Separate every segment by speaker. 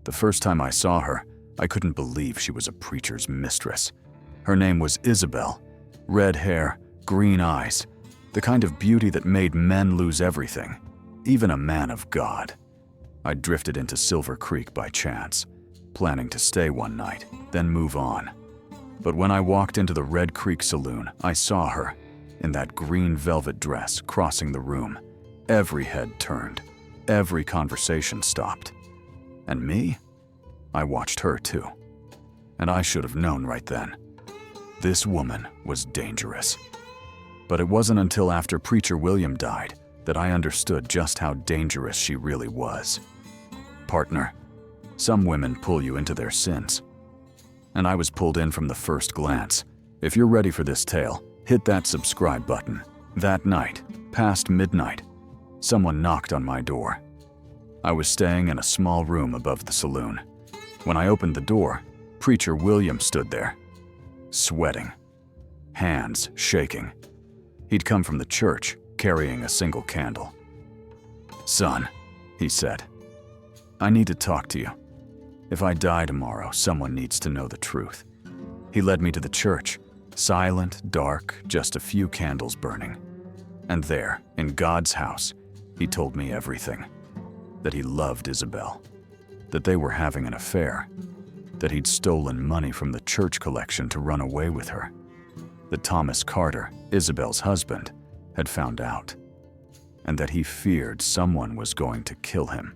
Speaker 1: The first time I saw her, I couldn't believe she was a preacher's mistress. Her name was Isabelle. Red hair, green eyes, the kind of beauty that made men lose everything, even a man of God. I drifted into Silver Creek by chance, planning to stay one night, then move on. But when I walked into the Red Creek Saloon, I saw her, in that green velvet dress, crossing the room. Every head turned, every conversation stopped. And me? I watched her too. And I should have known right then. This woman was dangerous. But it wasn't until after Preacher William died that I understood just how dangerous she really was. Partner, some women pull you into their sins. And I was pulled in from the first glance. If you're ready for this tale, hit that subscribe button. That night, past midnight, someone knocked on my door. I was staying in a small room above the saloon. When I opened the door, Preacher William stood there, sweating, hands shaking. He'd come from the church, carrying a single candle. "Son," he said, "I need to talk to you. If I die tomorrow, someone needs to know the truth." He led me to the church, silent, dark, just a few candles burning. And there, in God's house, he told me everything. That he loved Isabelle, that they were having an affair, that he'd stolen money from the church collection to run away with her, that Thomas Carter, Isabelle's husband, had found out, and that he feared someone was going to kill him.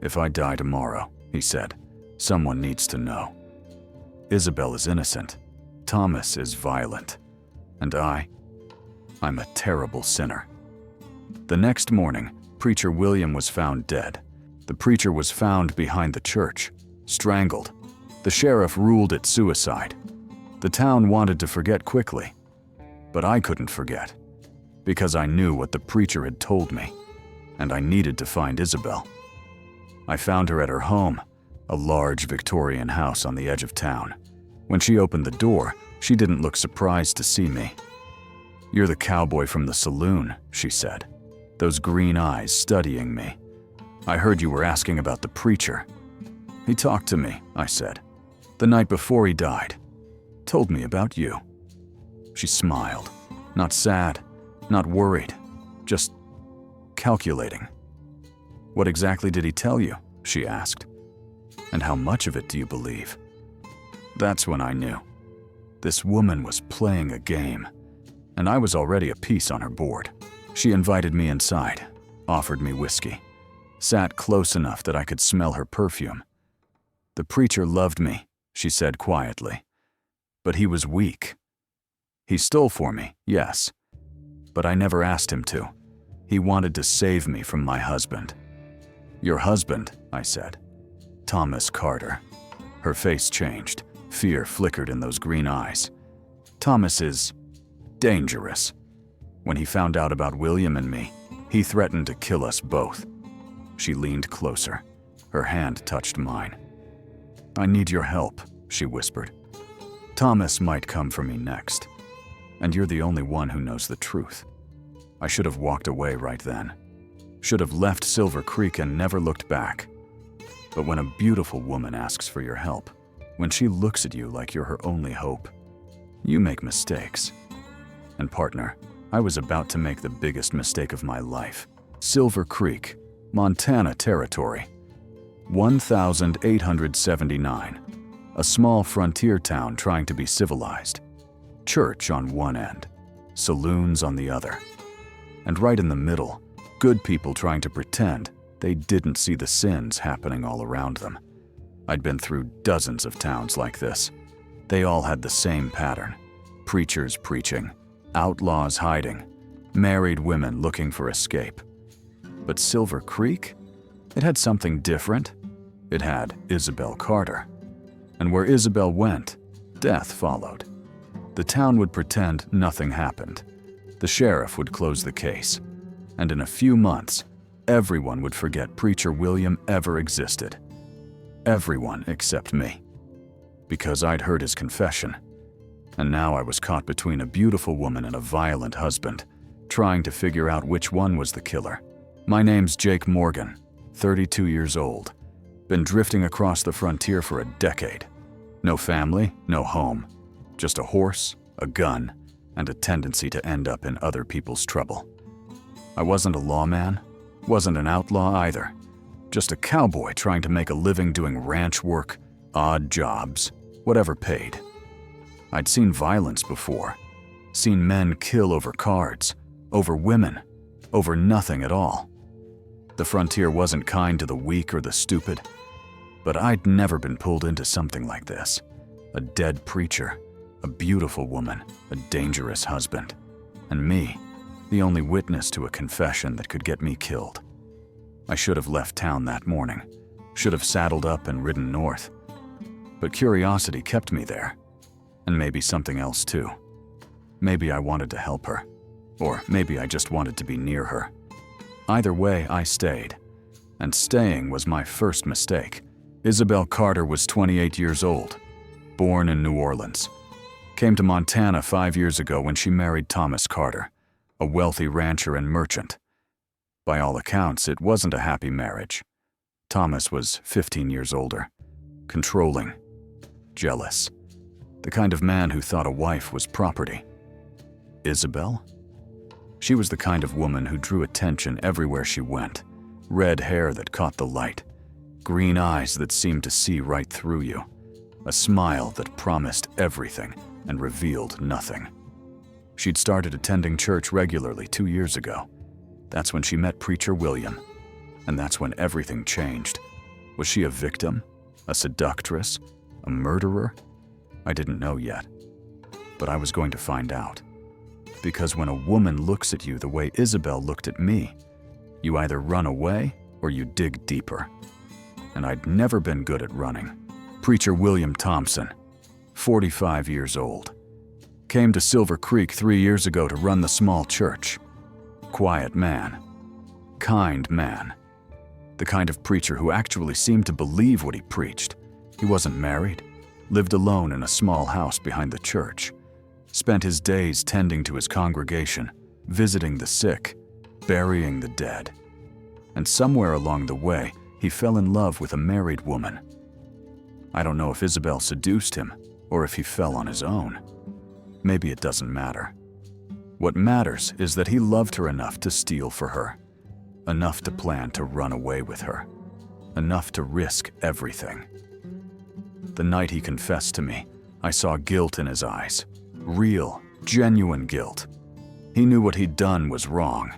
Speaker 1: "If I die tomorrow," he said, "someone needs to know. Isabelle is innocent, Thomas is violent, and I'm a terrible sinner." The next morning, Preacher William was found dead. The preacher was found behind the church, strangled. The sheriff ruled it suicide. The town wanted to forget quickly, but I couldn't forget, because I knew what the preacher had told me, and I needed to find Isabelle. I found her at her home, a large Victorian house on the edge of town. When she opened the door, she didn't look surprised to see me. "You're the cowboy from the saloon," she said, those green eyes studying me. "I heard you were asking about the preacher." "He talked to me," I said, "the night before he died. Told me about you." She smiled, not sad, not worried, just calculating. "What exactly did he tell you?" she asked. "And how much of it do you believe?" That's when I knew. This woman was playing a game, and I was already a piece on her board. She invited me inside, offered me whiskey, sat close enough that I could smell her perfume. "The preacher loved me," she said quietly, "but he was weak. He stole for me, yes, but I never asked him to. He wanted to save me from my husband." "Your husband," I said. "Thomas Carter." Her face changed. Fear flickered in those green eyes. "Thomas is dangerous. When he found out about William and me, he threatened to kill us both." She leaned closer. Her hand touched mine. "I need your help," she whispered. "Thomas might come for me next, and you're the only one who knows the truth." I should have walked away right then. Should have left Silver Creek and never looked back. But when a beautiful woman asks for your help, when she looks at you like you're her only hope, you make mistakes. And partner, I was about to make the biggest mistake of my life. Silver Creek, Montana territory. 1879. A small frontier town trying to be civilized. Church on one end, saloons on the other. And right in the middle, good people trying to pretend they didn't see the sins happening all around them. I'd been through dozens of towns like this. They all had the same pattern. Preachers preaching, outlaws hiding, married women looking for escape. But Silver Creek? It had something different. It had Isabelle Carter. And where Isabelle went, death followed. The town would pretend nothing happened. The sheriff would close the case. And in a few months, everyone would forget Preacher William ever existed. Everyone except me. Because I'd heard his confession. And now I was caught between a beautiful woman and a violent husband, trying to figure out which one was the killer. My name's Jake Morgan, 32 years old. Been drifting across the frontier for a decade. No family, no home. Just a horse, a gun, and a tendency to end up in other people's trouble. I wasn't a lawman, wasn't an outlaw either. Just a cowboy trying to make a living doing ranch work, odd jobs, whatever paid. I'd seen violence before. Seen men kill over cards, over women, over nothing at all. The frontier wasn't kind to the weak or the stupid, but I'd never been pulled into something like this. A dead preacher, a beautiful woman, a dangerous husband, and me, the only witness to a confession that could get me killed. I should have left town that morning, should have saddled up and ridden north. But curiosity kept me there, and maybe something else too. Maybe I wanted to help her, or maybe I just wanted to be near her. Either way, I stayed, and staying was my first mistake. Isabelle Carter was 28 years old, born in New Orleans. Came to Montana 5 years ago when she married Thomas Carter, a wealthy rancher and merchant. By all accounts, it wasn't a happy marriage. Thomas was 15 years older, controlling, jealous, the kind of man who thought a wife was property. Isabelle? She was the kind of woman who drew attention everywhere she went, red hair that caught the light, green eyes that seemed to see right through you, a smile that promised everything and revealed nothing. She'd started attending church regularly 2 years ago. That's when she met Preacher William, and that's when everything changed. Was she a victim? A seductress? A murderer? I didn't know yet, but I was going to find out. Because when a woman looks at you the way Isabelle looked at me, you either run away or you dig deeper. And I'd never been good at running. Preacher William Thompson, 45 years old, came to Silver Creek 3 years ago to run the small church. Quiet man, kind man, the kind of preacher who actually seemed to believe what he preached. He wasn't married, lived alone in a small house behind the church, spent his days tending to his congregation, visiting the sick, burying the dead. And somewhere along the way, he fell in love with a married woman. I don't know if Isabelle seduced him or if he fell on his own. Maybe it doesn't matter. What matters is that he loved her enough to steal for her, enough to plan to run away with her, enough to risk everything. The night he confessed to me, I saw guilt in his eyes. Real, genuine guilt. He knew what he'd done was wrong.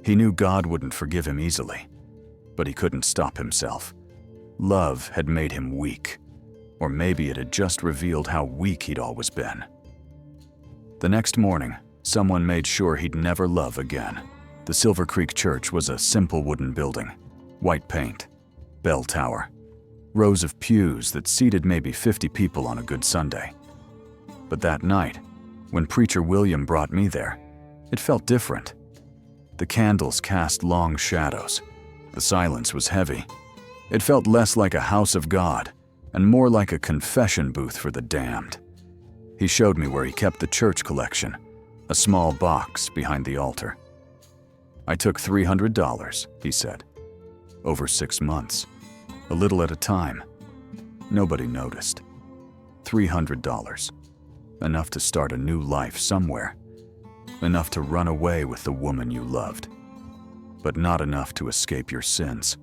Speaker 1: He knew God wouldn't forgive him easily, but he couldn't stop himself. Love had made him weak, or maybe it had just revealed how weak he'd always been. The next morning, someone made sure he'd never love again. The Silver Creek Church was a simple wooden building, white paint, bell tower, rows of pews that seated maybe 50 people on a good Sunday. But that night, when Preacher William brought me there, it felt different. The candles cast long shadows. The silence was heavy. It felt less like a house of God and more like a confession booth for the damned. He showed me where he kept the church collection, a small box behind the altar. I took $300, he said, over 6 months, a little at a time. Nobody noticed. $300. Enough to start a new life somewhere. Enough to run away with the woman you loved. But not enough to escape your sins.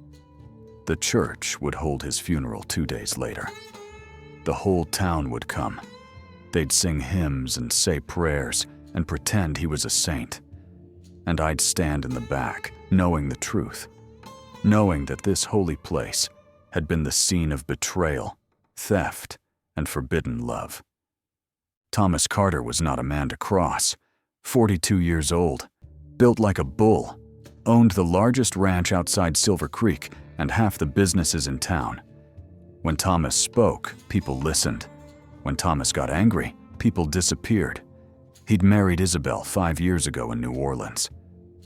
Speaker 1: The church would hold his funeral 2 days later. The whole town would come. They'd sing hymns and say prayers and pretend he was a saint. And I'd stand in the back, knowing the truth. Knowing that this holy place had been the scene of betrayal, theft, and forbidden love. Thomas Carter was not a man to cross. 42 years old, built like a bull, owned the largest ranch outside Silver Creek and half the businesses in town. When Thomas spoke, people listened. When Thomas got angry, people disappeared. He'd married Isabelle 5 years ago in New Orleans.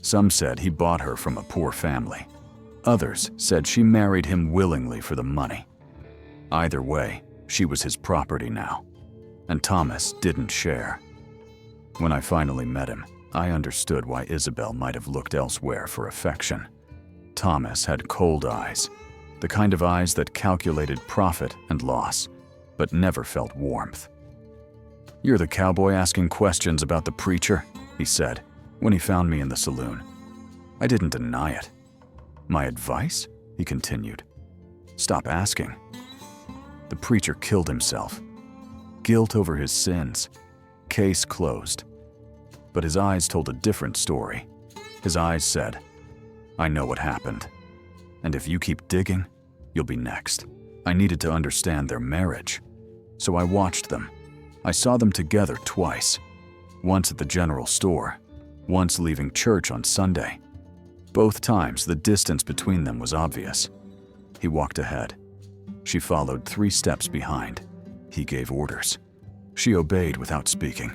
Speaker 1: Some said he bought her from a poor family. Others said she married him willingly for the money. Either way, she was his property now, and Thomas didn't share. When I finally met him, I understood why Isabelle might have looked elsewhere for affection. Thomas had cold eyes, The kind of eyes that calculated profit and loss, but never felt warmth. "You're the cowboy asking questions about the preacher," he said, when he found me in the saloon. I didn't deny it. "My advice?" he continued. "Stop asking." The preacher killed himself. Guilt over his sins. Case closed. But his eyes told a different story. His eyes said, "I know what happened. And if you keep digging, you'll be next." I needed to understand their marriage. So I watched them. I saw them together twice. Once at the general store, once leaving church on Sunday. Both times the distance between them was obvious. He walked ahead. She followed 3 steps behind. He gave orders. She obeyed without speaking.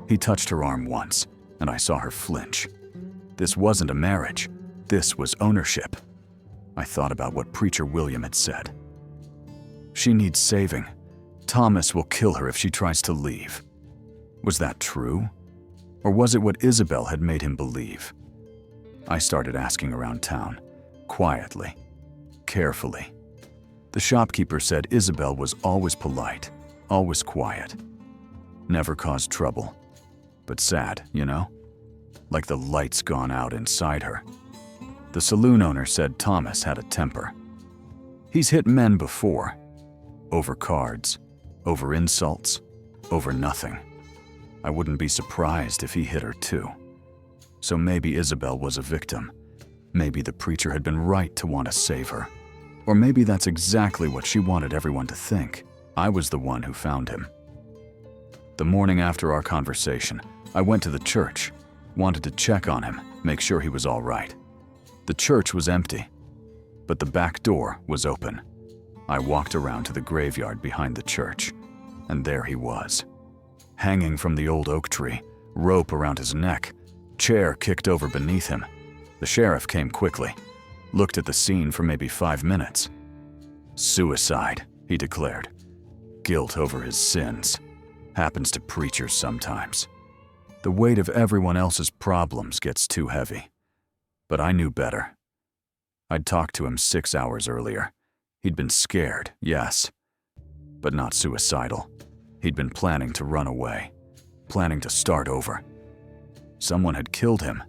Speaker 1: He touched her arm once, and I saw her flinch. This wasn't a marriage. This was ownership. I thought about what Preacher William had said. "She needs saving. Thomas will kill her if she tries to leave." Was that true? Or was it what Isabelle had made him believe? I started asking around town, quietly, carefully. The shopkeeper said Isabelle was always polite, always quiet. Never caused trouble. But sad, you know? Like the light's gone out inside her. The saloon owner said Thomas had a temper. He's hit men before. Over cards, over insults, over nothing. I wouldn't be surprised if he hit her too. So maybe Isabelle was a victim. Maybe the preacher had been right to want to save her. Or maybe that's exactly what she wanted everyone to think. I was the one who found him. The morning after our conversation, I went to the church, wanted to check on him, make sure he was all right. The church was empty, but the back door was open. I walked around to the graveyard behind the church, and there he was. Hanging from the old oak tree, rope around his neck, chair kicked over beneath him. The sheriff came quickly, looked at the scene for maybe 5 minutes. "Suicide," he declared. "Guilt over his sins. Happens to preachers sometimes. The weight of everyone else's problems gets too heavy." But I knew better. I'd talked to him 6 hours earlier. He'd been scared, yes, but not suicidal. He'd been planning to run away, planning to start over. Someone had killed him,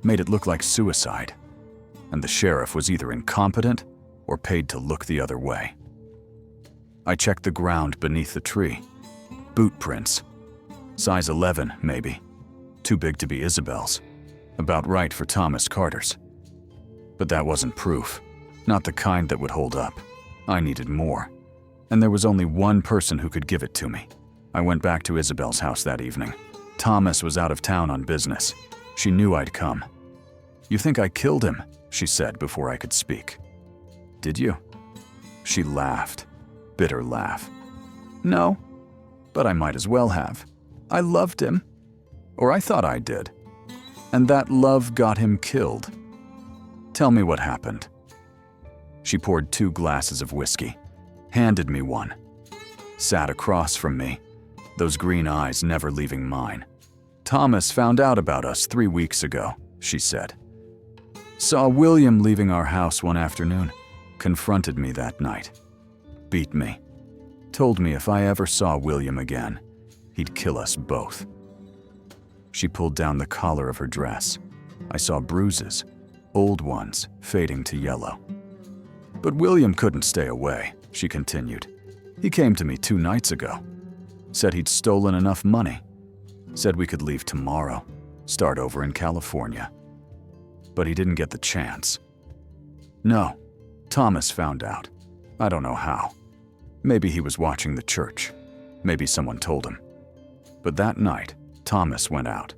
Speaker 1: made it look like suicide, and the sheriff was either incompetent or paid to look the other way. I checked the ground beneath the tree. Boot prints. Size 11, maybe. Too big to be Isabelle's. About right for Thomas Carter's. But that wasn't proof. Not the kind that would hold up. I needed more. And there was only one person who could give it to me. I went back to Isabelle's house that evening. Thomas was out of town on business. She knew I'd come. "You think I killed him?" she said before I could speak. "Did you?" She laughed. Bitter laugh. "No, but I might as well have. I loved him. Or I thought I did. And that love got him killed. Tell me what happened." She poured 2 glasses of whiskey, handed me one, sat across from me, those green eyes never leaving mine. "Thomas found out about us 3 weeks ago," she said. "Saw William leaving our house one afternoon, confronted me that night, beat me, told me if I ever saw William again, he'd kill us both." She pulled down the collar of her dress. I saw bruises, old ones fading to yellow. "But William couldn't stay away," she continued. "He came to me 2 nights ago. Said he'd stolen enough money. Said we could leave tomorrow, start over in California. But he didn't get the chance. No, Thomas found out. I don't know how. Maybe he was watching the church. Maybe someone told him. But that night, Thomas went out.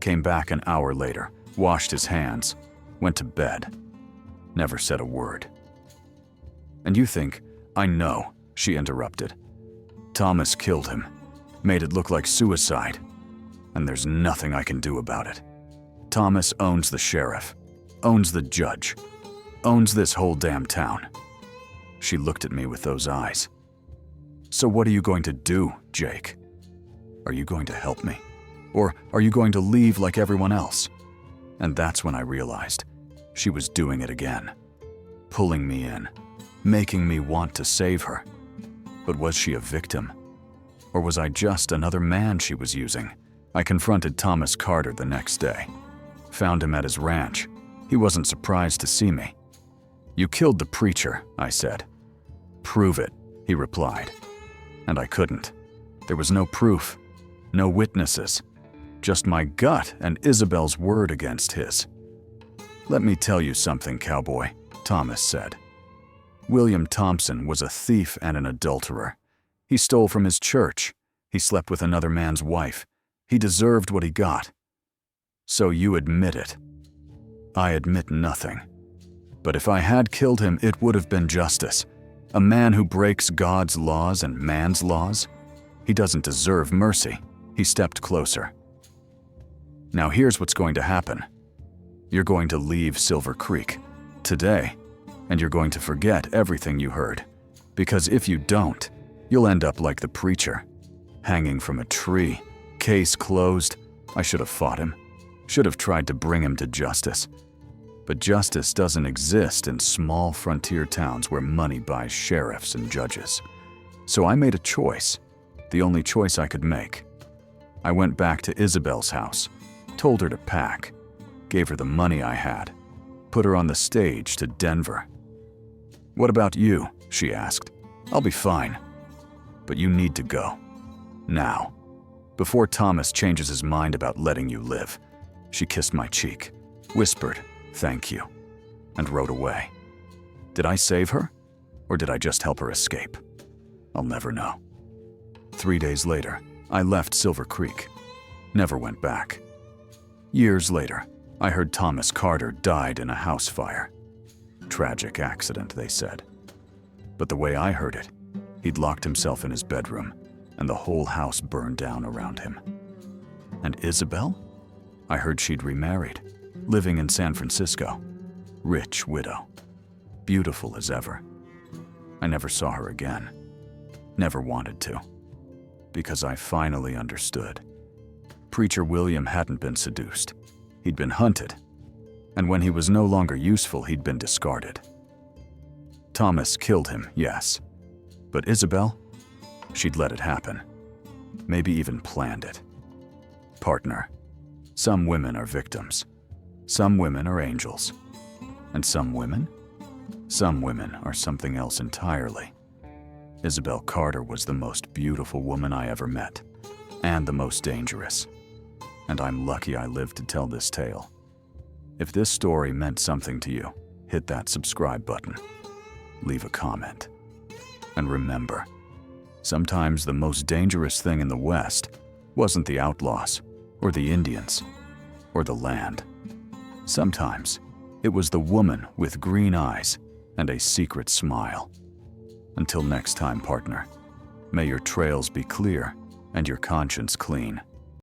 Speaker 1: Came back an hour later, washed his hands, went to bed. Never said a word." "And you think, I know," she interrupted. "Thomas killed him, made it look like suicide, and there's nothing I can do about it. Thomas owns the sheriff, owns the judge, owns this whole damn town." She looked at me with those eyes. "So what are you going to do, Jake? Are you going to help me? Or are you going to leave like everyone else?" And that's when I realized she was doing it again. pulling me in, making me want to save her. But was she a victim? Or was I just another man she was using? I confronted Thomas Carter the next day. Found him at his ranch. He wasn't surprised to see me. "You killed the preacher," I said. "Prove it," he replied. And I couldn't. There was no proof, no witnesses, just my gut and Isabelle's word against his. "Let me tell you something, Cowboy," Thomas said. "William Thompson was a thief and an adulterer. He stole from his church. He slept with another man's wife. He deserved what he got. So you admit it." "I admit nothing. But if I had killed him, it would have been justice. A man who breaks God's laws and man's laws, he doesn't deserve mercy." He stepped closer. "Now here's what's going to happen. You're going to leave Silver Creek today, and you're going to forget everything you heard. Because if you don't, you'll end up like the preacher, hanging from a tree, case closed. I should have fought him, should have tried to bring him to justice. But justice doesn't exist in small frontier towns where money buys sheriffs and judges. So I made a choice, the only choice I could make. I went back to Isabelle's house, told her to pack, gave her the money I had, put her on the stage to Denver. "What about you?" she asked. "I'll be fine. But you need to go. Now. Before Thomas changes his mind about letting you live." She kissed my cheek, whispered, "Thank you," and rode away. Did I save her? Or did I just help her escape? I'll never know. 3 days later, I left Silver Creek. Never went back. Years later, I heard Thomas Carter died in a house fire. Tragic accident, they said. But the way I heard it, he'd locked himself in his bedroom, and the whole house burned down around him. And Isabelle? I heard she'd remarried, living in San Francisco. Rich widow. Beautiful as ever. I never saw her again. Never wanted to. Because I finally understood. Preacher William hadn't been seduced. He'd been hunted. And when he was no longer useful, he'd been discarded. Thomas killed him, yes. But Isabelle? She'd let it happen. Maybe even planned it. Partner, some women are victims. Some women are angels. And some women? Some women are something else entirely. Isabelle Carter was the most beautiful woman I ever met, and the most dangerous. And I'm lucky I lived to tell this tale. If this story meant something to you, hit that subscribe button. Leave a comment. And remember, sometimes the most dangerous thing in the West wasn't the outlaws, or the Indians, or the land. Sometimes it was the woman with green eyes and a secret smile. Until next time, partner, may your trails be clear and your conscience clean.